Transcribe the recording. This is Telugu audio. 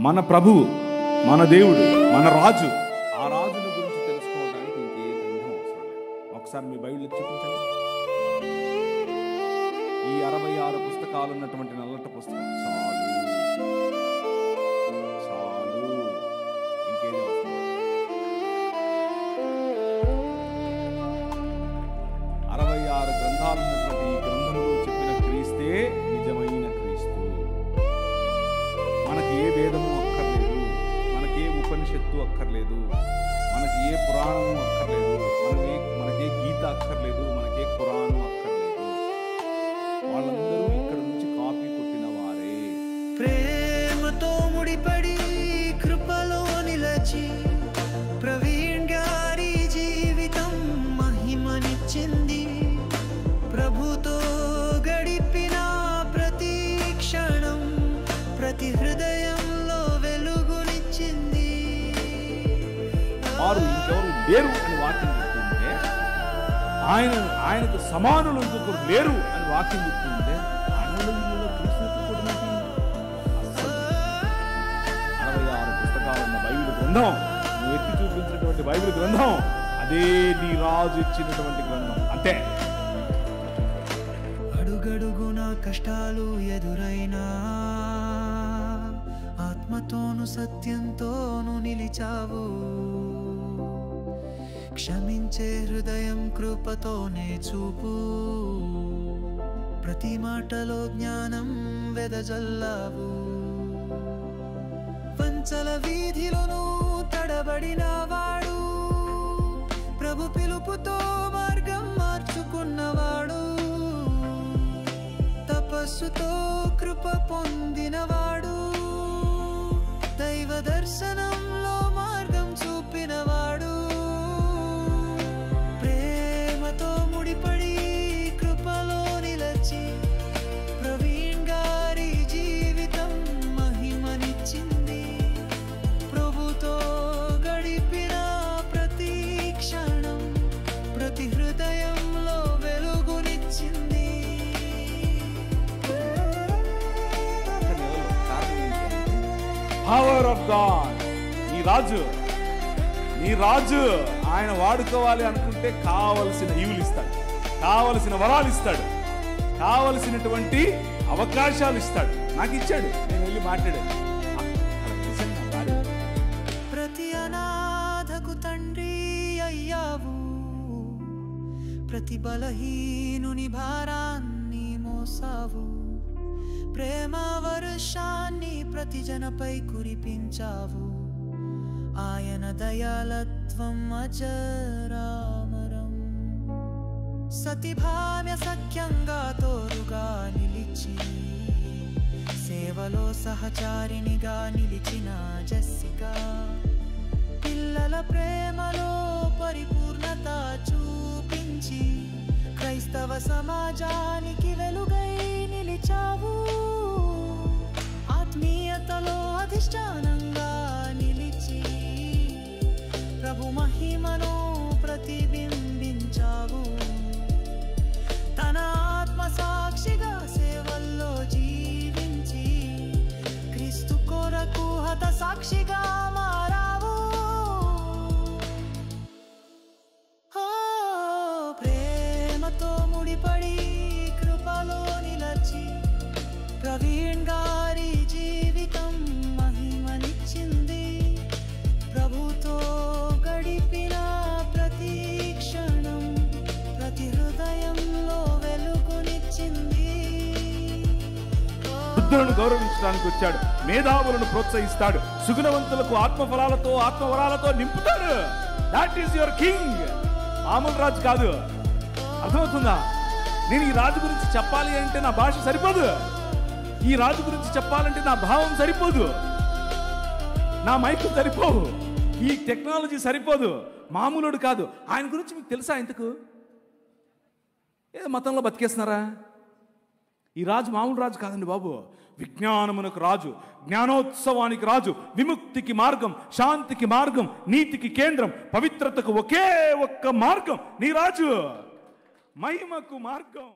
మన ప్రభువు, మన దేవుడు, మన రాజు, ఆ రాజుని గురించి తెలుసుకోవడానికి ఇంకే గ్రంథం అవసరం లేదు. ఒకసారి మీ బైబిల్ చూపించండి. ఈ 66 పుస్తకాలు ఉన్నటువంటి నల్లట పుస్తకం చాలు, ఇంకేది అవసరం. 66 గ్రంథాలు ఉన్నటువంటి ఈ గ్రంథంలో చెప్పిన క్రీస్తే నిజమైన క్రీస్తు. మనకి ఏ వేదము అక్కర్లేదు, మనకి ఏ ఉపనిషత్తు అక్కర్లేదు, మనకి ఏ పురాణము అక్కర్లేదు, మనకే గీత అక్కర్లేదు, మనకే ఖురాను అక్కర్లేదు. వాళ్ళందరూ ఇక్కడ నుంచి కాపీ కొట్టిన వారే. ప్రేమతో ముడిపడి కృపలో నిలచి ప్రవీణ్ గారి జీవితం మహిమనిచ్చింది. ప్రభుతో గడిపిన ప్రతి క్షణం ప్రతి హృదయంలో వెలుగునిచ్చింది. వారు ఇంకెవరు లేరు అని వాక్యం చెప్తుంటే, ఆయనకు సమానులు ఇంకొకరు లేరు అని వాక్యం చెప్తుంటే, 66 పుస్తకాలున్న బైబిల్ గ్రంథం, నువ్వు ఎత్తి చూపించినటువంటి బైబిల్ గ్రంథం, అదే నీ రాజు ఇచ్చినటువంటి గ్రంథం. అంతే. అడుగడుగున కష్టాలు ఎదురైనా ఆత్మతోను సత్యంతోను నిలిచావు. క్షమించే హృదయం కృపతోనే చూపు. ప్రతి మాటలో జ్ఞానం వెదజల్లావు. వంచల వీధిలోను తడబడిన వాడు ప్రభు పిలుపుతో మార్గం మార్చుకున్నవాడు. తపస్సుతో కృప పొందినవాడు. దైవ దర్శనంలో మార్గం చూపినవాడు. ప్రేమతో ముడిపడి కృపలో నిలచి ప్రవీణ్ గారి జీవితం మహిమనిచ్చింది. ప్రభుతో గడిపిన ప్రతి క్షణం ప్రతి హృదయంలో వెలుగునిచ్చింది. Power of God. నీ రాజు ఆయన వాడుకోవాలి అనుకుంటే కావలసిన ఈవులు ఇస్తాడు, కావలసిన వరాలు ఇస్తాడు, కావలసినటువంటి అవకాశాలు ఇస్తాడు. నాకు ఇచ్చాడు, నేను వెళ్ళి మాట్లాడాను. ప్రతి అనాథకు తండ్రి అయ్యావు. ప్రతి బలహీనుని భారాన్ని మోసావు. ప్రేమ వర్షాన్ని ప్రతి జనపై కురిపించావు. ఆయన దయాలత్వం అజరామరం. సతిభామ్య సఖ్యంగా తోరుగా నిలిచి సేవలో సహచారినిగా నిలిచిన జెస్సికా. పిల్లల ప్రేమలో పరిపూర్ణత చూపించి క్రైస్తవ సమాజానికి వెలుగై నిలిచావు. ఆత్మీయతలో అధిష్టానంగా నిలిచి ప్రభు మహిమను ప్రతిబింబించావు. తన ఆత్మ సాక్షిగా సేవల్లో జీవించి క్రీస్తు కొరకు హత సాక్షిగా మారావు. ప్రేమతో ముడిపడి కృపలో నిలచి ప్రవీణ్ గారి జీవితం మహిమనిచ్చింది. ప్రభుతో గడిపిన ప్రతి క్షణం ప్రతి హృదయంలో వెలుగునిచ్చింది. బుద్ధులను గౌరవించడానికి వచ్చాడు, మేధావులను ప్రోత్సహిస్తాడు, సుగుణవంతులకు ఆత్మవరాలతో నింపుతాడు. That is your king. మామూలు రాజు కాదు. అర్థమవుతుందా? నేను ఈ రాజు గురించి చెప్పాలి అంటే నా భాష సరిపోదు. ఈ రాజు గురించి చెప్పాలంటే నా భావం సరిపోదు, నా మైకు సరిపోవు, ఈ టెక్నాలజీ సరిపోదు. మామూలుడు కాదు. ఆయన గురించి మీకు తెలుసా? ఇంతకు ఏదో మతంలో బతికేస్తున్నారా? ఈ రాజు మామూలు రాజు కాదండి బాబు. విజ్ఞానమునకు రాజు, జ్ఞానోత్సవానికి రాజు, విముక్తికి మార్గం, శాంతికి మార్గం, నీతికి కేంద్రం, పవిత్రతకు ఒకే ఒక్క మార్గం నీ రాజు, మహిమకు మార్గం.